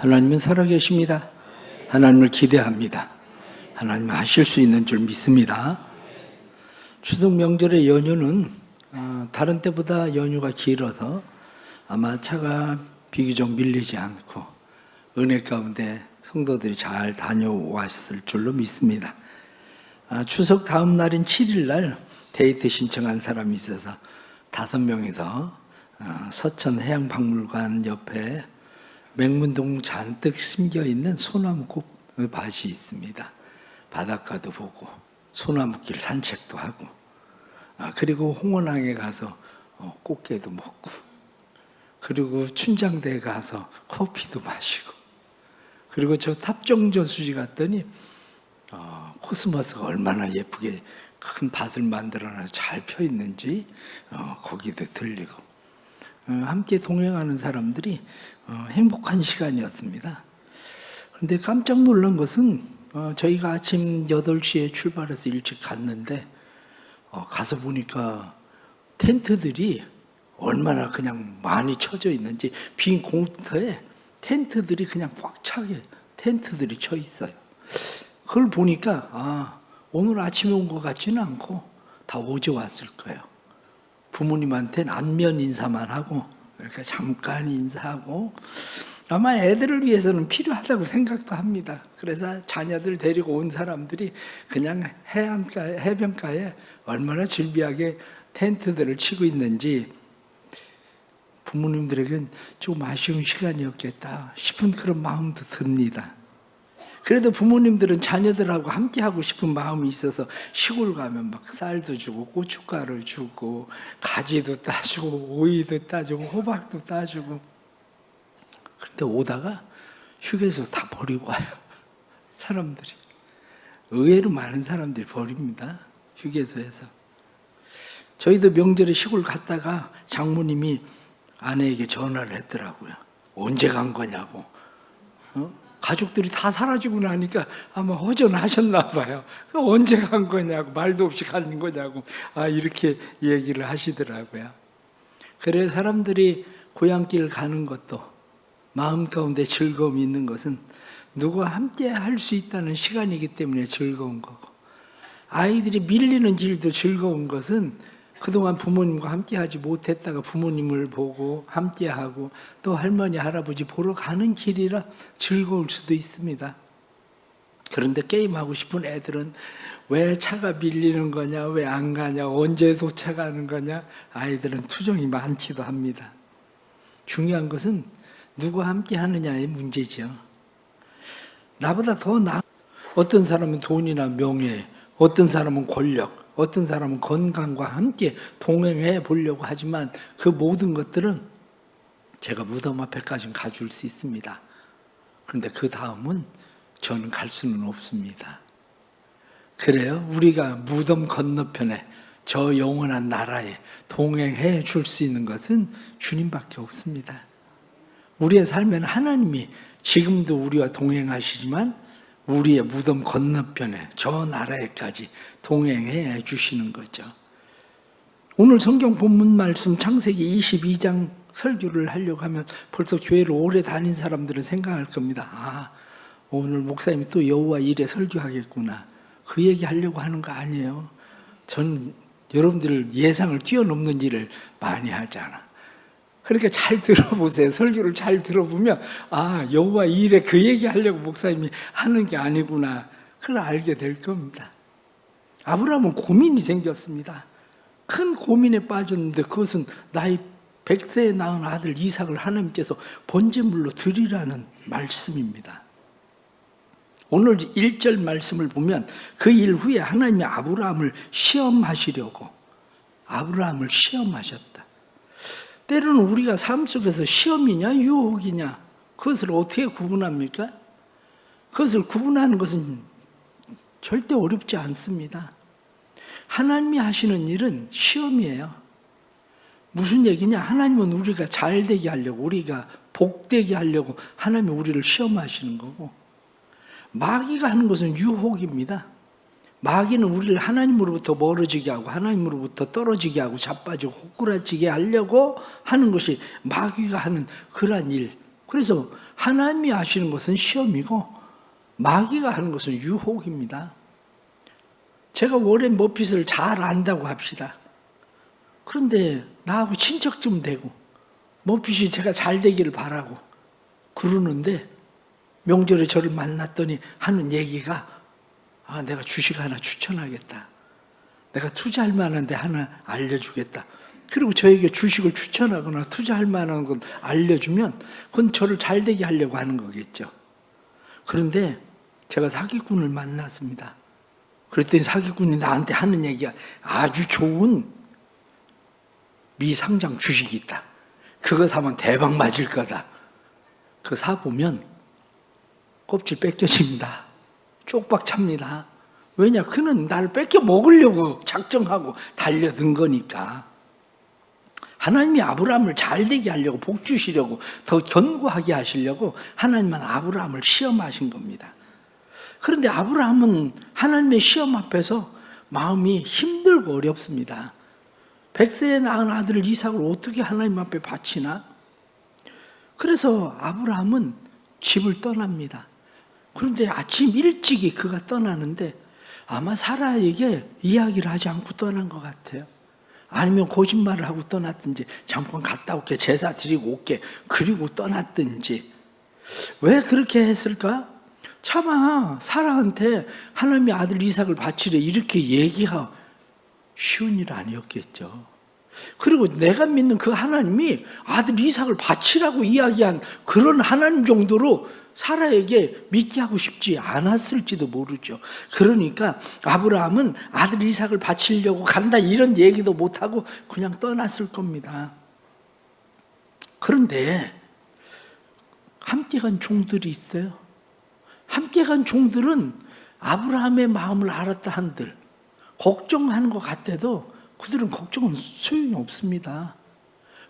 하나님은 살아계십니다. 하나님을 기대합니다. 하나님은 하실 수 있는 줄 믿습니다. 추석 명절의 연휴는 다른 때보다 연휴가 길어서 아마 차가 비교적 밀리지 않고 은혜 가운데 성도들이 잘 다녀왔을 줄로 믿습니다. 추석 다음 날인 7일 날 데이트 신청한 사람이 있어서 5명이서 서천 해양박물관 옆에 맹문동 잔뜩 심겨있는 소나무꽃 밭이 있습니다. 바닷가도 보고 소나무길 산책도 하고 그리고 홍원항에 가서 꽃게도 먹고 그리고 춘장대에 가서 커피도 마시고 그리고 저 탑정저수지 갔더니 코스모스가 얼마나 예쁘게 큰 밭을 만들어놔서 잘 펴 있는지 거기도 들리고 함께 동행하는 사람들이 행복한 시간이었습니다. 그런데 깜짝 놀란 것은 저희가 아침 8시에 출발해서 일찍 갔는데 가서 보니까 텐트들이 얼마나 그냥 많이 쳐져 있는지 빈 공터에 텐트들이 그냥 꽉 차게 텐트들이 쳐 있어요. 그걸 보니까 오늘 아침에 온 것 같지는 않고 다 어제 왔을 거예요. 부모님한테는 안면 인사만 하고 이렇게 잠깐 인사하고 아마 애들을 위해서는 필요하다고 생각도 합니다. 그래서 자녀들 데리고 온 사람들이 그냥 해변가에 얼마나 즐비하게 텐트들을 치고 있는지 부모님들에겐 좀 아쉬운 시간이었겠다 싶은 그런 마음도 듭니다. 그래도 부모님들은 자녀들하고 함께 하고 싶은 마음이 있어서 시골 가면 막 쌀도 주고 고춧가루 주고 가지도 따주고 오이도 따주고 호박도 따주고 그런데 오다가 휴게소 다 버리고 와요. 사람들이 의외로 많은 사람들이 버립니다. 휴게소에서. 저희도 명절에 시골 갔다가 장모님이 아내에게 전화를 했더라고요. 언제 간 거냐고. 가족들이 다 사라지고 나니까 아마 허전하셨나 봐요. 언제 간 거냐고, 말도 없이 간 거냐고, 이렇게 얘기를 하시더라고요. 그래 사람들이 고향길 가는 것도 마음 가운데 즐거움이 있는 것은 누구와 함께 할 수 있다는 시간이기 때문에 즐거운 거고, 아이들이 밀리는 길도 즐거운 것은 그동안 부모님과 함께 하지 못했다가 부모님을 보고 함께 하고 또 할머니 할아버지 보러 가는 길이라 즐거울 수도 있습니다. 그런데 게임하고 싶은 애들은 왜 차가 밀리는 거냐, 왜 안 가냐, 언제 도착하는 거냐, 아이들은 투정이 많기도 합니다. 중요한 것은 누구와 함께 하느냐의 문제죠. 나보다 더 어떤 사람은 돈이나 명예, 어떤 사람은 권력, 어떤 사람은 건강과 함께 동행해 보려고 하지만 그 모든 것들은 제가 무덤 앞에까지는 가줄 수 있습니다. 그런데 그 다음은 저는 갈 수는 없습니다. 그래요? 우리가 무덤 건너편에 저 영원한 나라에 동행해 줄 수 있는 것은 주님밖에 없습니다. 우리의 삶에는 하나님이 지금도 우리와 동행하시지만 우리의 무덤 건너편에 저 나라에까지 동행해 주시는 거죠. 오늘 성경 본문 말씀 창세기 22장 설교를 하려고 하면 벌써 교회를 오래 다닌 사람들은 생각할 겁니다. 오늘 목사님이 또 여호와 일에 설교하겠구나. 그 얘기 하려고 하는 거 아니에요. 전 여러분들 예상을 뛰어넘는 일을 많이 하잖아. 그러니까 잘 들어보세요. 설교를 잘 들어보면 여호와 일에 그 얘기 하려고 목사님이 하는 게 아니구나. 그걸 알게 될 겁니다. 아브라함은 고민이 생겼습니다. 큰 고민에 빠졌는데 그것은 나이 100세에 낳은 아들 이삭을 하나님께서 번제물로 드리라는 말씀입니다. 오늘 1절 말씀을 보면 그 일 후에 하나님이 아브라함을 시험하시려고 아브라함을 시험하셨다. 때로는 우리가 삶 속에서 시험이냐 유혹이냐 그것을 어떻게 구분합니까? 그것을 구분하는 것은 절대 어렵지 않습니다. 하나님이 하시는 일은 시험이에요. 무슨 얘기냐? 하나님은 우리가 잘 되게 하려고 우리가 복되게 하려고 하나님이 우리를 시험하시는 거고 마귀가 하는 것은 유혹입니다. 마귀는 우리를 하나님으로부터 멀어지게 하고 하나님으로부터 떨어지게 하고 자빠지고 호꾸라지게 하려고 하는 것이 마귀가 하는 그러한 일. 그래서 하나님이 하시는 것은 시험이고 마귀가 하는 것은 유혹입니다. 제가 워렌 버핏을 잘 안다고 합시다. 그런데 나하고 친척 좀 되고 버핏이 제가 잘 되기를 바라고 그러는데 명절에 저를 만났더니 하는 얘기가 내가 주식 하나 추천하겠다. 내가 투자할 만한 데 하나 알려주겠다. 그리고 저에게 주식을 추천하거나 투자할 만한 건 알려주면 그건 저를 잘 되게 하려고 하는 거겠죠. 그런데 제가 사기꾼을 만났습니다. 그랬더니 사기꾼이 나한테 하는 얘기가 아주 좋은 미상장 주식이 있다. 그거 사면 대박 맞을 거다. 그거 사보면 껍질 뺏겨집니다. 쪽박 찹니다. 왜냐? 그는 나를 뺏겨 먹으려고 작정하고 달려든 거니까. 하나님이 아브라함을 잘 되게 하려고 복 주시려고 더 견고하게 하시려고 하나님은 아브라함을 시험하신 겁니다. 그런데 아브라함은 하나님의 시험 앞에서 마음이 힘들고 어렵습니다. 100세에 낳은 아들 이삭을 어떻게 하나님 앞에 바치나? 그래서 아브라함은 집을 떠납니다. 그런데 아침 일찍이 그가 떠나는데 아마 사라에게 이야기를 하지 않고 떠난 것 같아요. 아니면 거짓말을 하고 떠났든지 잠깐 갔다 올게 제사 드리고 올게 그리고 떠났든지. 왜 그렇게 했을까? 차마 사라한테 하나님의 아들 이삭을 바치래 이렇게 얘기하기 쉬운 일 아니었겠죠. 그리고 내가 믿는 그 하나님이 아들 이삭을 바치라고 이야기한 그런 하나님 정도로 사라에게 믿게 하고 싶지 않았을지도 모르죠. 그러니까 아브라함은 아들 이삭을 바치려고 간다 이런 얘기도 못하고 그냥 떠났을 겁니다. 그런데 함께 간 종들이 있어요. 함께 간 종들은 아브라함의 마음을 알았다 한들 걱정하는 것 같아도 그들은 걱정은 소용이 없습니다.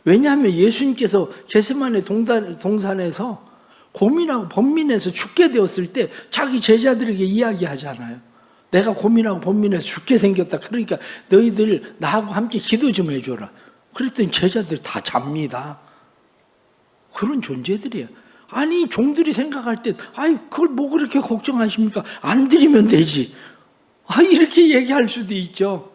왜냐하면 예수님께서 겟세마네 동산에서 고민하고 번민해서 죽게 되었을 때 자기 제자들에게 이야기하잖아요. 내가 고민하고 번민해서 죽게 생겼다. 그러니까 너희들 나하고 함께 기도 좀 해줘라. 그랬더니 제자들이 다 잡니다. 그런 존재들이에요. 아니 종들이 생각할 때 그걸 뭐 그렇게 걱정하십니까? 안 드리면 되지. 이렇게 얘기할 수도 있죠.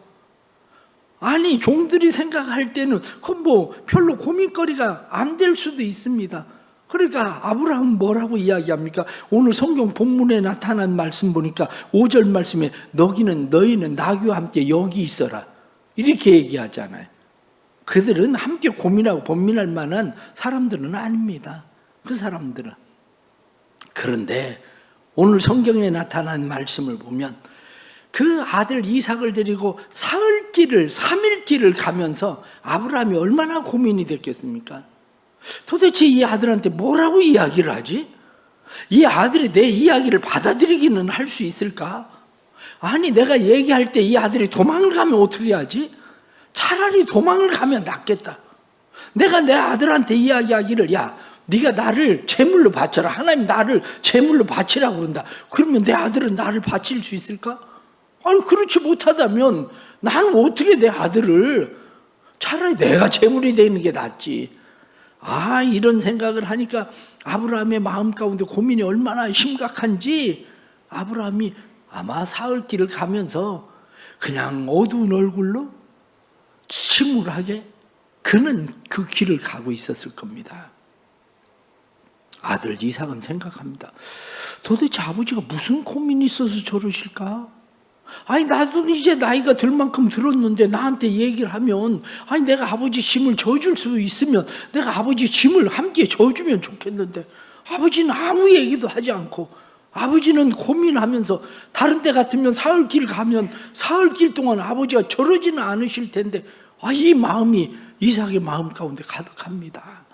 아니 종들이 생각할 때는 그건 뭐 별로 고민거리가 안 될 수도 있습니다. 그러니까 아브라함은 뭐라고 이야기합니까? 오늘 성경 본문에 나타난 말씀 보니까 5절 말씀에 너희는 나귀와 함께 여기 있어라 이렇게 얘기하잖아요. 그들은 함께 고민하고 번민할 만한 사람들은 아닙니다. 그 사람들은. 그런데 오늘 성경에 나타난 말씀을 보면 그 아들 이삭을 데리고 사흘길을 3일길을 가면서 아브라함이 얼마나 고민이 됐겠습니까? 도대체 이 아들한테 뭐라고 이야기를 하지? 이 아들이 내 이야기를 받아들이기는 할 수 있을까? 아니 내가 얘기할 때 이 아들이 도망을 가면 어떻게 하지? 차라리 도망을 가면 낫겠다. 내가 내 아들한테 이야기하기를 네가 나를 제물로 바쳐라. 하나님 나를 제물로 바치라고 그런다. 그러면 내 아들은 나를 바칠 수 있을까? 아니 그렇지 못하다면 나는 어떻게 내 아들을 차라리 내가 제물이 되는 게 낫지. 이런 생각을 하니까 아브라함의 마음 가운데 고민이 얼마나 심각한지 아브라함이 아마 사흘길을 가면서 그냥 어두운 얼굴로 침울하게 그는 그 길을 가고 있었을 겁니다. 아들 이삭은 생각합니다. 도대체 아버지가 무슨 고민이 있어서 저러실까? 나도 이제 나이가 들 만큼 들었는데 나한테 얘기를 하면 내가 아버지 짐을 져줄 수 있으면 내가 아버지 짐을 함께 져주면 좋겠는데 아버지는 아무 얘기도 하지 않고 아버지는 고민하면서 다른 때 같으면 사흘길 가면 사흘길 동안 아버지가 저러지는 않으실 텐데 이 마음이 이삭의 마음 가운데 가득합니다.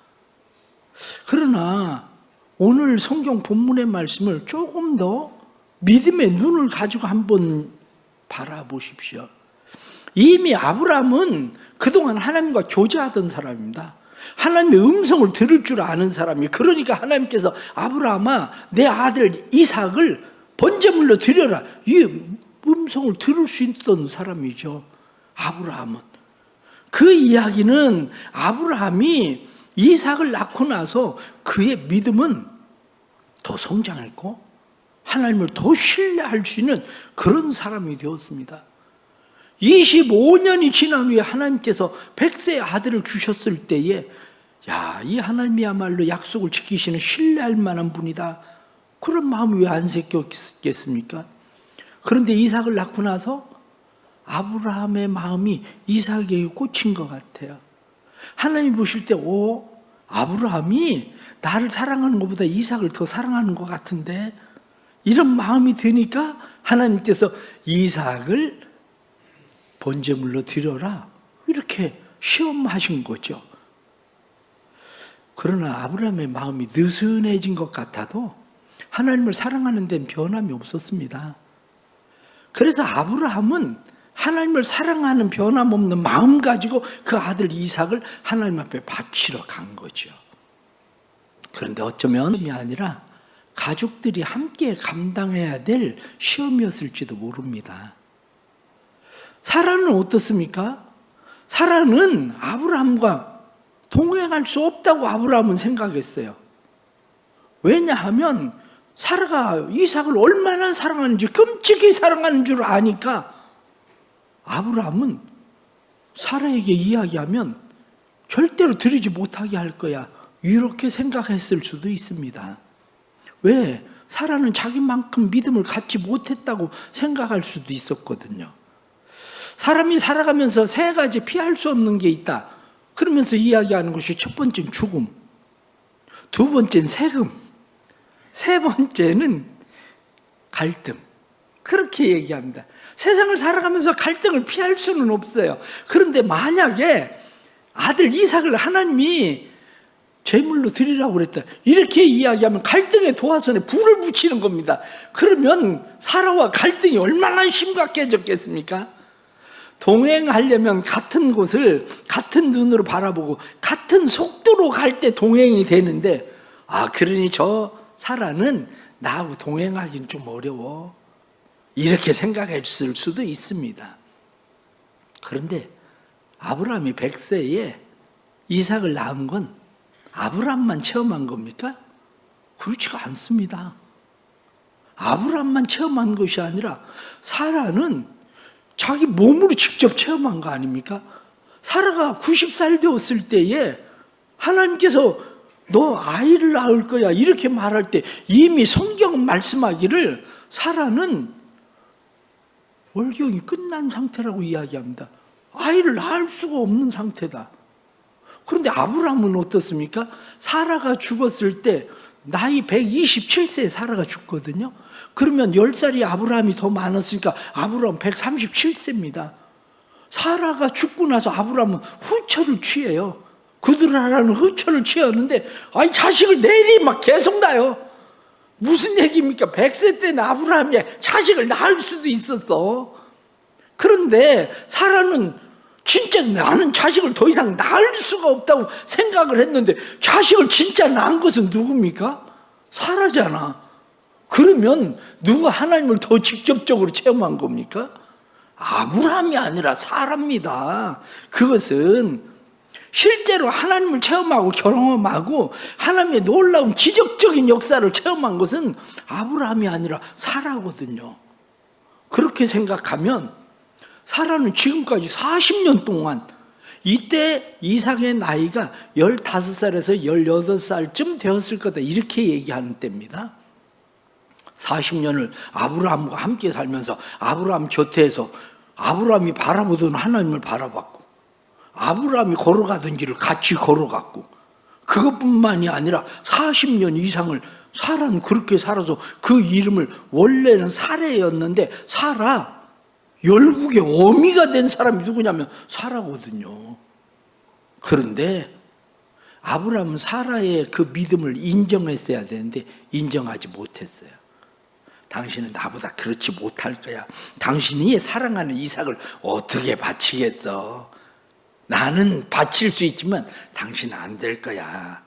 그러나 오늘 성경 본문의 말씀을 조금 더 믿음의 눈을 가지고 한번 바라보십시오. 이미 아브라함은 그동안 하나님과 교제하던 사람입니다. 하나님의 음성을 들을 줄 아는 사람이. 그러니까 하나님께서 아브라함아 내 아들 이삭을 번제물로 드려라. 이 음성을 들을 수 있던 사람이죠. 아브라함은. 그 이야기는 아브라함이 이삭을 낳고 나서 그의 믿음은 더 성장했고 하나님을 더 신뢰할 수 있는 그런 사람이 되었습니다. 25년이 지난 후에 하나님께서 100세의 아들을 주셨을 때에 이 하나님이야말로 약속을 지키시는 신뢰할 만한 분이다. 그런 마음이 왜 안 생겼겠습니까? 그런데 이삭을 낳고 나서 아브라함의 마음이 이삭에게 꽂힌 것 같아요. 하나님 보실 때 아브라함이 나를 사랑하는 것보다 이삭을 더 사랑하는 것 같은데, 이런 마음이 드니까 하나님께서 이삭을 번제물로 드려라 이렇게 시험하신 거죠. 그러나 아브라함의 마음이 느슨해진 것 같아도 하나님을 사랑하는 데는 변함이 없었습니다. 그래서 아브라함은 하나님을 사랑하는 변함없는 마음 가지고 그 아들 이삭을 하나님 앞에 바치러 간 거죠. 그런데 어쩌면 시험이 아니라 가족들이 함께 감당해야 될 시험이었을지도 모릅니다. 사라는 어떻습니까? 사라는 아브라함과 동행할 수 없다고 아브라함은 생각했어요. 왜냐하면 사라가 이삭을 얼마나 사랑하는지, 끔찍히 사랑하는 줄 아니까 아브라함은 사라에게 이야기하면 절대로 들이지 못하게 할 거야, 이렇게 생각했을 수도 있습니다. 왜? 사라는 자기만큼 믿음을 갖지 못했다고 생각할 수도 있었거든요. 사람이 살아가면서 세 가지 피할 수 없는 게 있다 그러면서 이야기하는 것이, 첫 번째는 죽음, 두 번째는 세금, 세 번째는 갈등. 그렇게 얘기합니다. 세상을 살아가면서 갈등을 피할 수는 없어요. 그런데 만약에 아들 이삭을 하나님이 제물로 드리라고 그랬다 이렇게 이야기하면 갈등의 도화선에 불을 붙이는 겁니다. 그러면 사라와 갈등이 얼마나 심각해졌겠습니까? 동행하려면 같은 곳을 같은 눈으로 바라보고 같은 속도로 갈 때 동행이 되는데, 그러니 저 사라는 나하고 동행하기는 좀 어려워, 이렇게 생각했을 수도 있습니다. 그런데 아브라함이 100세에 이삭을 낳은 건 아브라함만 체험한 겁니까? 그렇지가 않습니다. 아브라함만 체험한 것이 아니라 사라는 자기 몸으로 직접 체험한 거 아닙니까? 사라가 90살 되었을 때에 하나님께서 너 아이를 낳을 거야 이렇게 말할 때 이미 성경은 말씀하기를 사라는 월경이 끝난 상태라고 이야기합니다. 아이를 낳을 수가 없는 상태다. 그런데 아브라함은 어떻습니까? 사라가 죽었을 때 나이 127세에 사라가 죽거든요. 그러면 10살이 아브라함이 더 많았으니까 아브라함 137세입니다. 사라가 죽고 나서 아브라함은 후처를 취해요. 그들 하라는 후처를 취하는데 자식을 내일이 막 계속 낳아요. 무슨 얘기입니까? 100세 때는 아브라함이 자식을 낳을 수도 있었어. 그런데 사라는 진짜 나는 자식을 더 이상 낳을 수가 없다고 생각을 했는데 자식을 진짜 낳은 것은 누굽니까? 사라잖아. 그러면 누가 하나님을 더 직접적으로 체험한 겁니까? 아브라함이 아니라 사라입니다. 그것은 실제로 하나님을 체험하고 경험하고 하나님의 놀라운 기적적인 역사를 체험한 것은 아브라함이 아니라 사라거든요. 그렇게 생각하면 사라는 지금까지 40년 동안, 이때 이삭의 나이가 15살에서 18살쯤 되었을 거다 이렇게 얘기하는 때입니다. 40년을 아브라함과 함께 살면서 아브라함 곁에서 아브라함이 바라보던 하나님을 바라봤고, 아브라함이 걸어가던 길을 같이 걸어갔고, 그것뿐만이 아니라 40년 이상을 사라는 그렇게 살아서 그 이름을 원래는 사레였는데 사라, 열국의 어미가 된 사람이 누구냐면 사라거든요. 그런데 아브라함은 사라의 그 믿음을 인정했어야 되는데 인정하지 못했어요. 당신은 나보다 그렇지 못할 거야. 당신이 사랑하는 이삭을 어떻게 바치겠어? 나는 바칠 수 있지만 당신은 안 될 거야.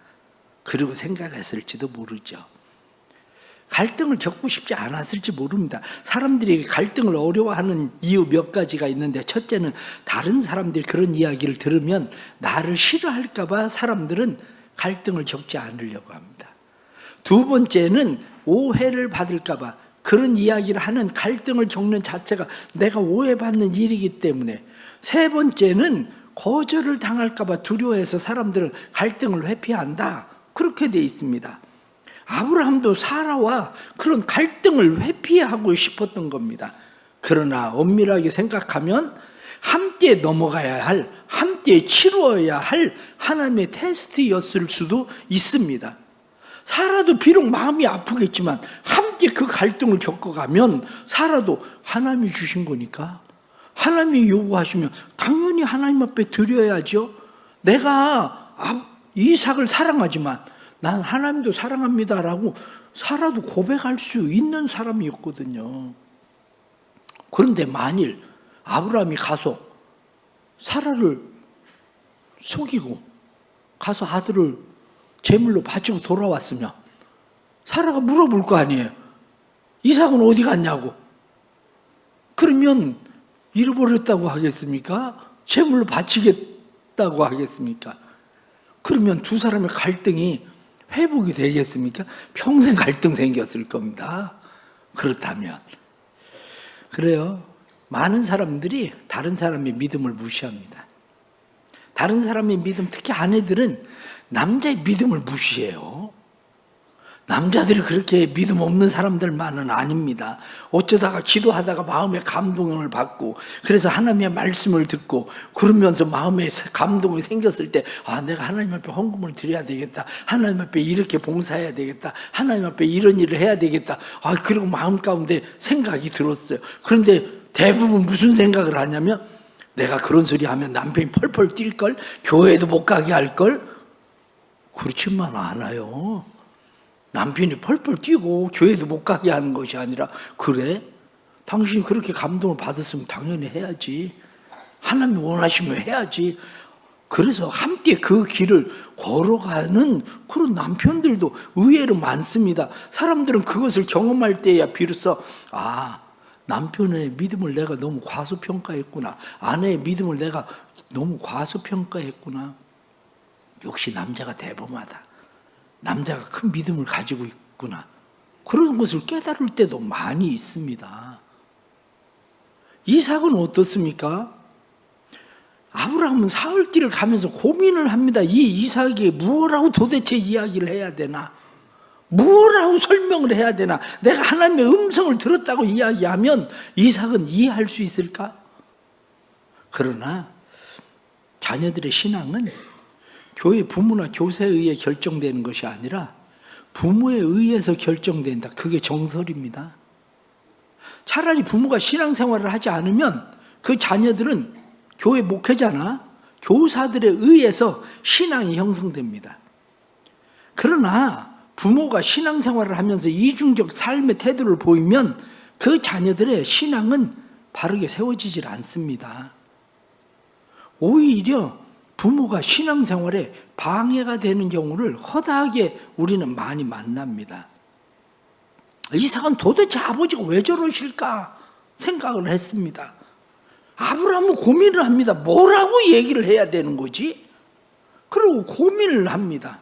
그리고 생각했을지도 모르죠. 갈등을 겪고 싶지 않았을지 모릅니다. 사람들이 갈등을 어려워하는 이유 몇 가지가 있는데, 첫째는 다른 사람들이 그런 이야기를 들으면 나를 싫어할까 봐 사람들은 갈등을 겪지 않으려고 합니다. 두 번째는 오해를 받을까 봐, 그런 이야기를 하는 갈등을 겪는 자체가 내가 오해받는 일이기 때문에. 세 번째는 거절을 당할까 봐 두려워해서 사람들은 갈등을 회피한다. 그렇게 돼 있습니다. 아브라함도 사라와 그런 갈등을 회피하고 싶었던 겁니다. 그러나 엄밀하게 생각하면 함께 넘어가야 할, 함께 치루어야 할 하나님의 테스트였을 수도 있습니다. 사라도 비록 마음이 아프겠지만 함께 그 갈등을 겪어가면 사라도 하나님이 주신 거니까, 하나님이 요구하시면 당연히 하나님 앞에 드려야죠. 내가 이삭을 사랑하지만 난 하나님도 사랑합니다라고 사라도 고백할 수 있는 사람이었거든요. 그런데 만일 아브라함이 가서 사라를 속이고 가서 아들을 제물로 바치고 돌아왔으면 사라가 물어볼 거 아니에요. 이삭은 어디 갔냐고. 그러면 잃어버렸다고 하겠습니까? 제물로 바치겠다고 하겠습니까? 그러면 두 사람의 갈등이 회복이 되겠습니까? 평생 갈등 생겼을 겁니다. 그렇다면. 그래요. 많은 사람들이 다른 사람의 믿음을 무시합니다. 다른 사람의 믿음, 특히 아내들은 남자의 믿음을 무시해요. 남자들이 그렇게 믿음 없는 사람들만은 아닙니다. 어쩌다가 기도하다가 마음의 감동을 받고, 그래서 하나님의 말씀을 듣고 그러면서 마음에 감동이 생겼을 때, 아, 내가 하나님 앞에 헌금을 드려야 되겠다, 하나님 앞에 이렇게 봉사해야 되겠다, 하나님 앞에 이런 일을 해야 되겠다, 아, 그리고 마음 가운데 생각이 들었어요. 그런데 대부분 무슨 생각을 하냐면, 내가 그런 소리 하면 남편이 펄펄 뛸걸, 교회도 못 가게 할걸. 그렇지만 않아요. 남편이 펄펄 뛰고 교회도 못 가게 하는 것이 아니라, 그래? 당신이 그렇게 감동을 받았으면 당연히 해야지. 하나님이 원하시면 해야지. 그래서 함께 그 길을 걸어가는 그런 남편들도 의외로 많습니다. 사람들은 그것을 경험할 때야 비로소, 아, 남편의 믿음을 내가 너무 과소평가했구나, 아내의 믿음을 내가 너무 과소평가했구나. 역시 남자가 대범하다, 남자가 큰 믿음을 가지고 있구나, 그런 것을 깨달을 때도 많이 있습니다. 이삭은 어떻습니까? 아브라함은 사흘길을 가면서 고민을 합니다. 이 이삭에게 무엇라고 도대체 이야기를 해야 되나? 무엇라고 설명을 해야 되나? 내가 하나님의 음성을 들었다고 이야기하면 이삭은 이해할 수 있을까? 그러나 자녀들의 신앙은 교회 부모나 교사에 의해 결정되는 것이 아니라 부모에 의해서 결정된다. 그게 정설입니다. 차라리 부모가 신앙생활을 하지 않으면 그 자녀들은 교회 목회자나 교사들에 의해서 신앙이 형성됩니다. 그러나 부모가 신앙생활을 하면서 이중적 삶의 태도를 보이면 그 자녀들의 신앙은 바르게 세워지질 않습니다. 오히려 부모가 신앙생활에 방해가 되는 경우를 허다하게 우리는 많이 만납니다. 이삭은 도대체 아버지가 왜 저러실까 생각을 했습니다. 아브라함은 고민을 합니다. 뭐라고 얘기를 해야 되는 거지? 그리고 고민을 합니다.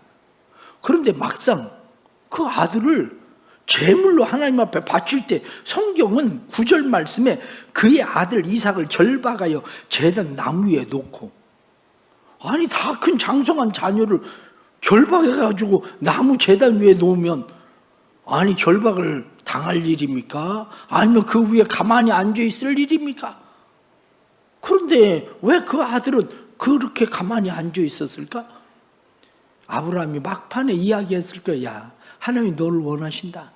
그런데 막상 그 아들을 제물로 하나님 앞에 바칠 때 성경은 9절 말씀에 그의 아들 이삭을 결박하여 제단 나무 위에 놓고, 아니 다 큰 장성한 자녀를 결박해가지고 나무 제단 위에 놓으면 아니 결박을 당할 일입니까? 아니면 그 위에 가만히 앉아있을 일입니까? 그런데 왜 그 아들은 그렇게 가만히 앉아있었을까? 아브라함이 막판에 이야기했을 거야. 야, 하나님이 너를 원하신다.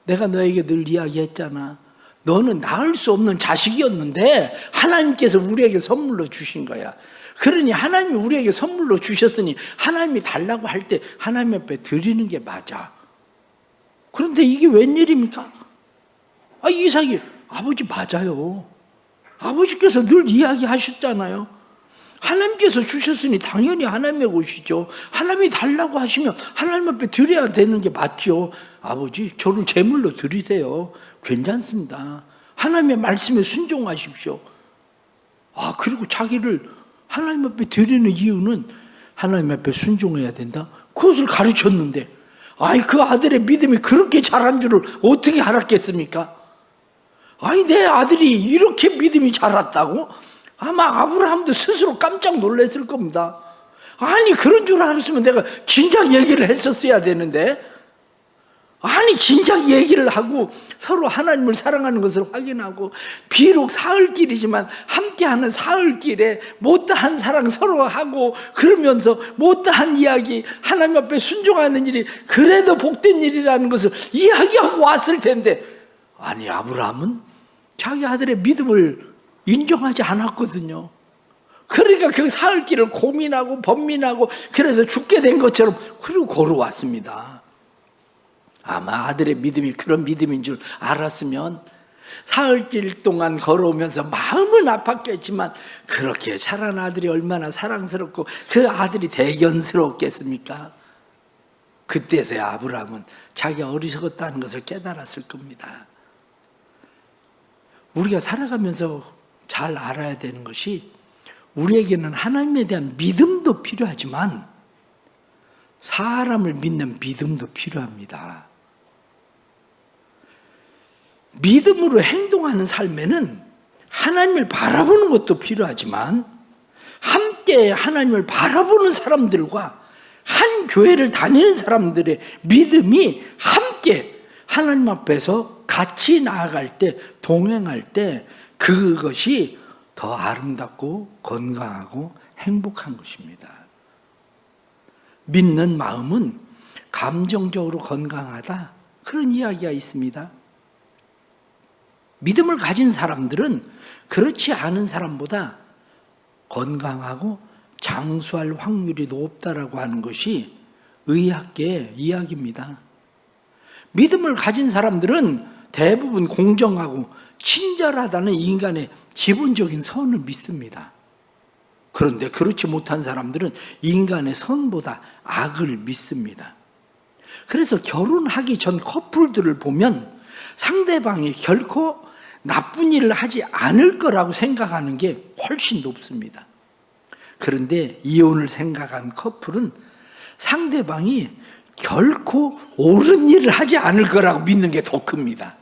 내가 너에게 늘 이야기했잖아. 너는 낳을 수 없는 자식이었는데 하나님께서 우리에게 선물로 주신 거야. 그러니 하나님이 우리에게 선물로 주셨으니 하나님이 달라고 할 때 하나님 앞에 드리는 게 맞아. 그런데 이게 웬일입니까? 아, 이삭이, 아버지 맞아요. 아버지께서 늘 이야기하셨잖아요. 하나님께서 주셨으니 당연히 하나님의 것이죠. 하나님이 달라고 하시면 하나님 앞에 드려야 되는 게 맞죠. 아버지, 저를 제물로 드리세요. 괜찮습니다. 하나님의 말씀에 순종하십시오. 아, 그리고 자기를 하나님 앞에 드리는 이유는 하나님 앞에 순종해야 된다. 그것을 가르쳤는데, 아니 그 아들의 믿음이 그렇게 잘한 줄을 어떻게 알았겠습니까? 아니 내 아들이 이렇게 믿음이 자랐다고? 아마 아브라함도 스스로 깜짝 놀랐을 겁니다. 아니 그런 줄 알았으면 내가 진작 얘기를 했었어야 되는데, 아니 진작 얘기를 하고 서로 하나님을 사랑하는 것을 확인하고, 비록 사흘길이지만 함께하는 사흘길에 못다한 사랑 서로 하고, 그러면서 못다한 이야기, 하나님 앞에 순종하는 일이 그래도 복된 일이라는 것을 이야기하고 왔을 텐데, 아니 아브라함은 자기 아들의 믿음을 인정하지 않았거든요. 그러니까 그 사흘길을 고민하고 번민하고 그래서 죽게 된 것처럼 그리고 걸어왔습니다. 아마 아들의 믿음이 그런 믿음인 줄 알았으면 사흘길 동안 걸어오면서 마음은 아팠겠지만 그렇게 자란 아들이 얼마나 사랑스럽고 그 아들이 대견스럽겠습니까? 그때서야 아브라함은 자기가 어리석었다는 것을 깨달았을 겁니다. 우리가 살아가면서 잘 알아야 되는 것이, 우리에게는 하나님에 대한 믿음도 필요하지만 사람을 믿는 믿음도 필요합니다. 믿음으로 행동하는 삶에는 하나님을 바라보는 것도 필요하지만, 함께 하나님을 바라보는 사람들과 한 교회를 다니는 사람들의 믿음이 함께 하나님 앞에서 같이 나아갈 때, 동행할 때 그것이 더 아름답고 건강하고 행복한 것입니다. 믿는 마음은 감정적으로 건강하다, 그런 이야기가 있습니다. 믿음을 가진 사람들은 그렇지 않은 사람보다 건강하고 장수할 확률이 높다라고 하는 것이 의학계의 이야기입니다. 믿음을 가진 사람들은 대부분 공정하고 친절하다는 인간의 기본적인 선을 믿습니다. 그런데 그렇지 못한 사람들은 인간의 선보다 악을 믿습니다. 그래서 결혼하기 전 커플들을 보면 상대방이 결코 나쁜 일을 하지 않을 거라고 생각하는 게 훨씬 높습니다. 그런데 이혼을 생각한 커플은 상대방이 결코 옳은 일을 하지 않을 거라고 믿는 게 더 큽니다.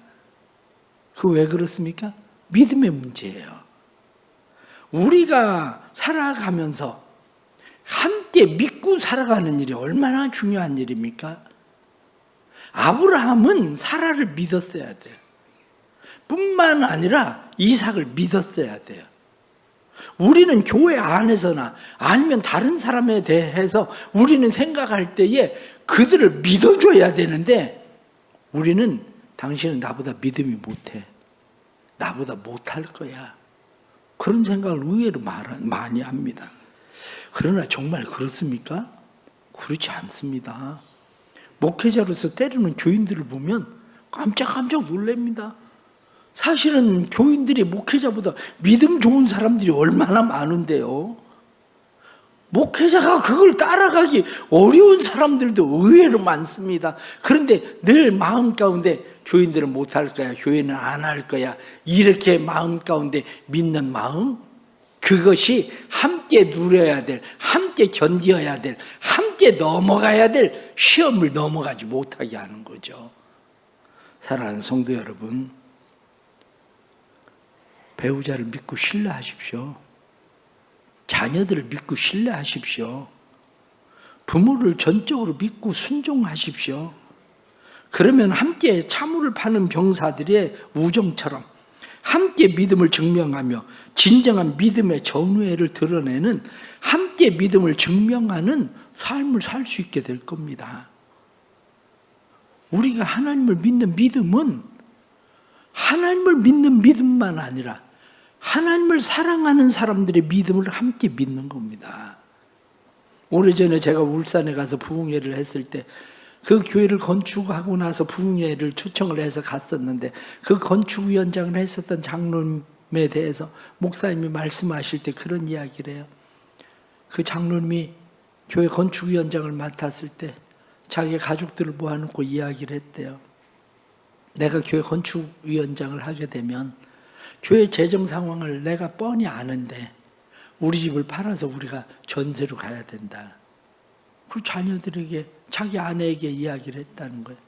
그 왜 그렇습니까? 믿음의 문제예요. 우리가 살아가면서 함께 믿고 살아가는 일이 얼마나 중요한 일입니까? 아브라함은 사라를 믿었어야 돼요. 뿐만 아니라 이삭을 믿었어야 돼요. 우리는 교회 안에서나 아니면 다른 사람에 대해서 우리는 생각할 때에 그들을 믿어줘야 되는데, 우리는 당신은 나보다 믿음이 못해, 나보다 못할 거야, 그런 생각을 의외로 많이 합니다. 그러나 정말 그렇습니까? 그렇지 않습니다. 목회자로서 때리는 교인들을 보면 깜짝 놀랍니다. 사실은 교인들이 목회자보다 믿음 좋은 사람들이 얼마나 많은데요. 목회자가 그걸 따라가기 어려운 사람들도 의외로 많습니다. 그런데 늘 마음 가운데 교인들은 못할 거야, 교회는 안 할 거야, 이렇게 마음 가운데 믿는 마음, 그것이 함께 누려야 될, 함께 견뎌야 될, 함께 넘어가야 될 시험을 넘어가지 못하게 하는 거죠. 사랑하는 성도 여러분, 배우자를 믿고 신뢰하십시오. 자녀들을 믿고 신뢰하십시오. 부모를 전적으로 믿고 순종하십시오. 그러면 함께 차물을 파는 병사들의 우정처럼 함께 믿음을 증명하며 진정한 믿음의 전우회를 드러내는, 함께 믿음을 증명하는 삶을 살 수 있게 될 겁니다. 우리가 하나님을 믿는 믿음은 하나님을 믿는 믿음만 아니라 하나님을 사랑하는 사람들의 믿음을 함께 믿는 겁니다. 오래전에 제가 울산에 가서 부흥회를 했을 때, 그 교회를 건축하고 나서 부흥회를 초청을 해서 갔었는데, 그 건축위원장을 했었던 장로님에 대해서 목사님이 말씀하실 때 그런 이야기를 해요. 그 장로님이 교회 건축위원장을 맡았을 때 자기 가족들을 모아놓고 이야기를 했대요. 내가 교회 건축위원장을 하게 되면 교회 재정 상황을 내가 뻔히 아는데 우리 집을 팔아서 우리가 전세로 가야 된다. 그 자녀들에게, 자기 아내에게 이야기를 했다는 거예요.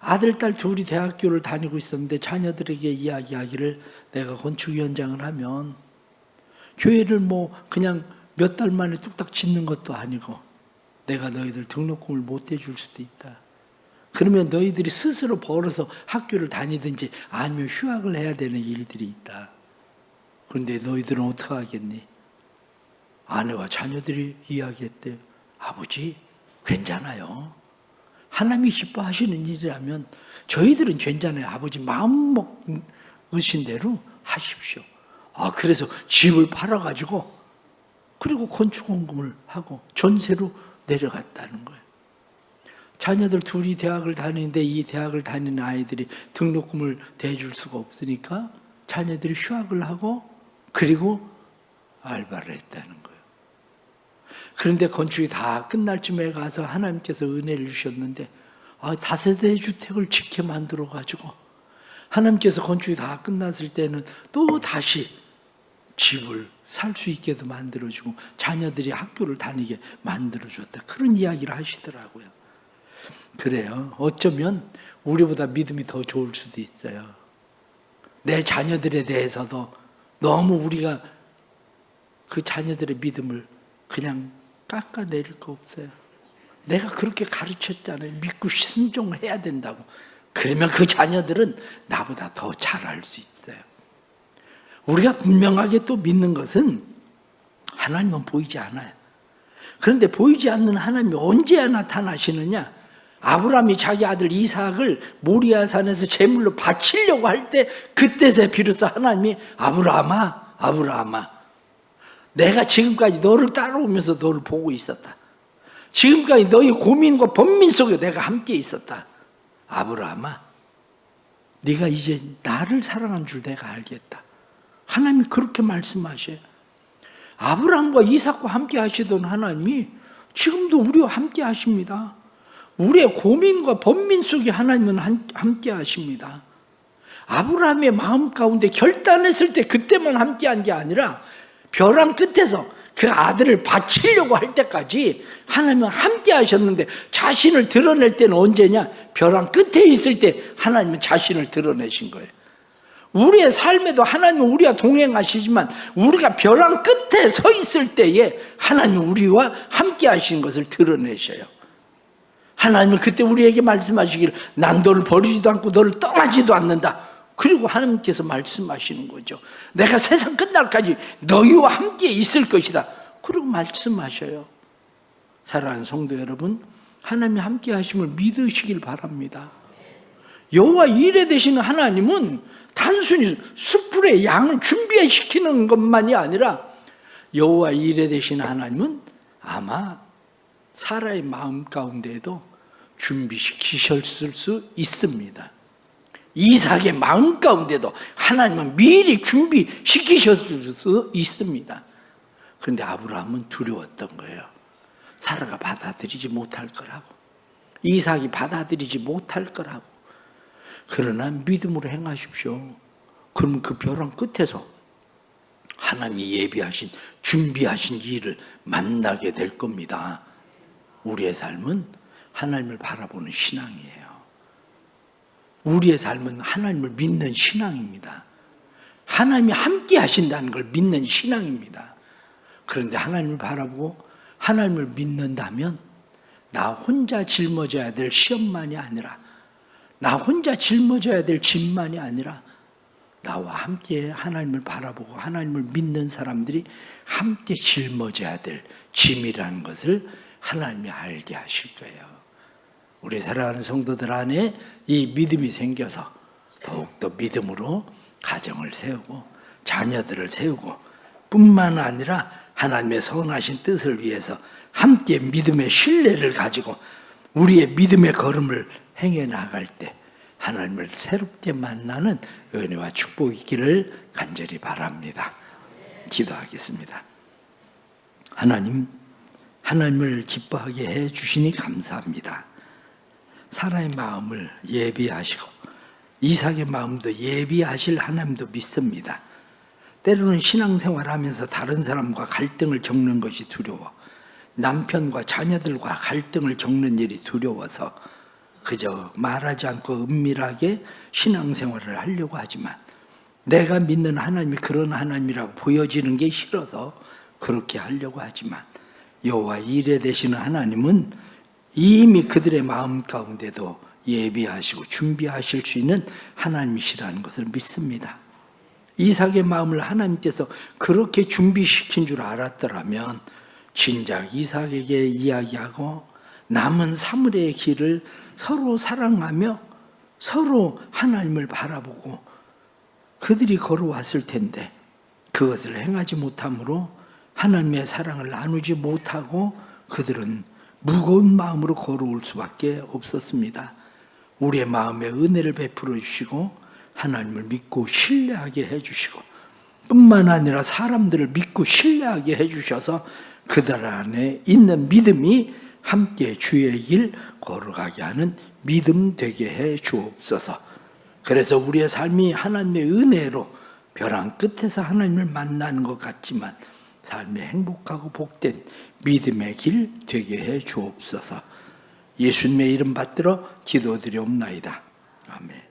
아들, 딸 둘이 대학교를 다니고 있었는데 자녀들에게 이야기하기를, 내가 건축위원장을 하면 교회를 뭐 그냥 몇 달 만에 뚝딱 짓는 것도 아니고 내가 너희들 등록금을 못 대줄 수도 있다. 그러면 너희들이 스스로 벌어서 학교를 다니든지 아니면 휴학을 해야 되는 일들이 있다. 그런데 너희들은 어떻게 하겠니? 아내와 자녀들이 이야기했대요. 아버지, 괜찮아요. 하나님이 기뻐하시는 일이라면 저희들은 괜찮아요. 아버지 마음 먹으신 대로 하십시오. 그래서 집을 팔아가지고 그리고 건축원금을 하고 전세로 내려갔다는 거예요. 자녀들 둘이 대학을 다니는데 이 대학을 다니는 아이들이 등록금을 대줄 수가 없으니까 자녀들이 휴학을 하고 그리고 알바를 했다는 거예요. 그런데 건축이 다 끝날 쯤에 가서 하나님께서 은혜를 주셨는데 다세대 주택을 짓게 만들어가지고 하나님께서 건축이 다 끝났을 때는 또 다시 집을 살 수 있게도 만들어주고 자녀들이 학교를 다니게 만들어줬다. 그런 이야기를 하시더라고요. 그래요. 어쩌면 우리보다 믿음이 더 좋을 수도 있어요. 내 자녀들에 대해서도 너무 우리가 그 자녀들의 믿음을 그냥 깎아내릴 거 없어요. 내가 그렇게 가르쳤잖아요. 믿고 순종해야 된다고. 그러면 그 자녀들은 나보다 더 잘할 수 있어요. 우리가 분명하게 또 믿는 것은 하나님은 보이지 않아요. 그런데 보이지 않는 하나님이 언제 나타나시느냐? 아브라함이 자기 아들 이삭을 모리아산에서 제물로 바치려고 할 때 그때서 비로소 하나님이 아브라함아, 아브라함아, 내가 지금까지 너를 따라오면서 너를 보고 있었다. 지금까지 너의 고민과 번민 속에 내가 함께 있었다. 아브라함아, 네가 이제 나를 사랑한 줄 내가 알겠다. 하나님이 그렇게 말씀하셔요. 아브라함과 이삭과 함께 하시던 하나님이 지금도 우리와 함께 하십니다. 우리의 고민과 번민 속에 하나님은 함께 하십니다. 아브라함의 마음 가운데 결단했을 때 그때만 함께한 게 아니라 벼랑 끝에서 그 아들을 바치려고 할 때까지 하나님은 함께 하셨는데, 자신을 드러낼 때는 언제냐? 벼랑 끝에 있을 때 하나님은 자신을 드러내신 거예요. 우리의 삶에도 하나님은 우리와 동행하시지만 우리가 벼랑 끝에 서 있을 때에 하나님은 우리와 함께 하신 것을 드러내셔요. 하나님은 그때 우리에게 말씀하시기를, 난 너를 버리지도 않고 너를 떠나지도 않는다. 그리고 하나님께서 말씀하시는 거죠. 내가 세상 끝날까지 너희와 함께 있을 것이다. 그리고 말씀하셔요. 사랑하는 성도 여러분, 하나님이 함께 하심을 믿으시길 바랍니다. 여호와 이레 되시는 하나님은 단순히 숯불에 양을 준비시키는 것만이 아니라 여호와 이레 되시는 하나님은 아마 사라의 마음 가운데에도 준비시키셨을 수 있습니다. 이삭의 마음 가운데도 하나님은 미리 준비시키셨을 수 있습니다. 그런데 아브라함은 두려웠던 거예요. 사라가 받아들이지 못할 거라고, 이삭이 받아들이지 못할 거라고. 그러나 믿음으로 행하십시오. 그러면 그 벼랑 끝에서 하나님이 예비하신, 준비하신 일을 만나게 될 겁니다. 우리의 삶은 하나님을 바라보는 신앙이에요. 우리의 삶은 하나님을 믿는 신앙입니다. 하나님이 함께 하신다는 걸 믿는 신앙입니다. 그런데 하나님을 바라보고 하나님을 믿는다면 나 혼자 짊어져야 될 시험만이 아니라, 나 혼자 짊어져야 될 짐만이 아니라, 나와 함께 하나님을 바라보고 하나님을 믿는 사람들이 함께 짊어져야 될 짐이라는 것을 하나님이 알게 하실 거예요. 우리 사랑하는 성도들 안에 이 믿음이 생겨서 더욱더 믿음으로 가정을 세우고 자녀들을 세우고 뿐만 아니라 하나님의 선하신 뜻을 위해서 함께 믿음의 신뢰를 가지고 우리의 믿음의 걸음을 행해 나갈 때 하나님을 새롭게 만나는 은혜와 축복이 있기를 간절히 바랍니다. 기도하겠습니다. 하나님, 하나님을 기뻐하게 해 주시니 감사합니다. 사라의 마음을 예비하시고 이삭의 마음도 예비하실 하나님도 믿습니다. 때로는 신앙생활하면서 다른 사람과 갈등을 겪는 것이 두려워 남편과 자녀들과 갈등을 겪는 일이 두려워서 그저 말하지 않고 은밀하게 신앙생활을 하려고 하지만 내가 믿는 하나님이 그런 하나님이라고 보여지는 게 싫어서 그렇게 하려고 하지만 여호와 이레 되시는 하나님은 이미 그들의 마음 가운데도 예비하시고 준비하실 수 있는 하나님이시라는 것을 믿습니다. 이삭의 마음을 하나님께서 그렇게 준비시킨 줄 알았더라면 진작 이삭에게 이야기하고 남은 사물의 길을 서로 사랑하며 서로 하나님을 바라보고 그들이 걸어왔을 텐데 그것을 행하지 못함으로 하나님의 사랑을 나누지 못하고 그들은 무거운 마음으로 걸어올 수밖에 없었습니다. 우리의 마음에 은혜를 베풀어 주시고 하나님을 믿고 신뢰하게 해주시고 뿐만 아니라 사람들을 믿고 신뢰하게 해주셔서 그들 안에 있는 믿음이 함께 주의 길 걸어가게 하는 믿음 되게 해 주옵소서. 그래서 우리의 삶이 하나님의 은혜로 벼랑 끝에서 하나님을 만나는 것 같지만 삶이 행복하고 복된 믿음의 길 되게 해 주옵소서. 예수님의 이름 받들어 기도드리옵나이다. 아멘.